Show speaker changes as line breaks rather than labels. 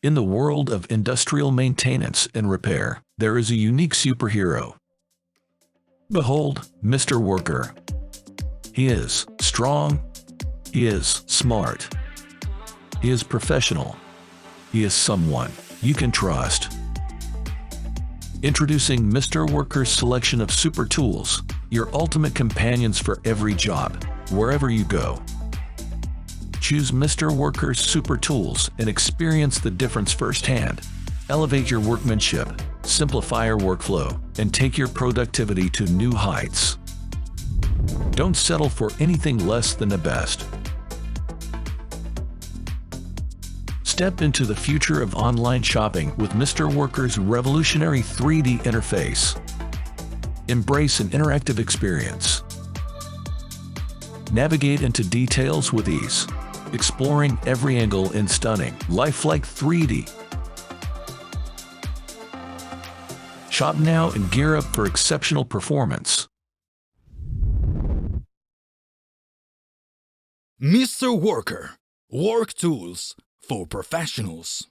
In the world of industrial maintenance and repair, there is a unique superhero. Behold, Mr. Worker. He is strong. He is smart. He is professional. He is someone you can trust. Introducing Mr. Worker's selection of super tools, your ultimate companions for every job, wherever you go. Choose Mr. Worker's super tools and experience the difference firsthand. Elevate your workmanship, simplify your workflow, and take your productivity to new heights. Don't settle for anything less than the best. Step into the future of online shopping with Mr. Worker's revolutionary 3D interface. Embrace an interactive experience. Navigate into details with ease, exploring every angle in stunning, lifelike 3D. Shop now and gear up for exceptional performance.
Mr. Worker, work tools for professionals.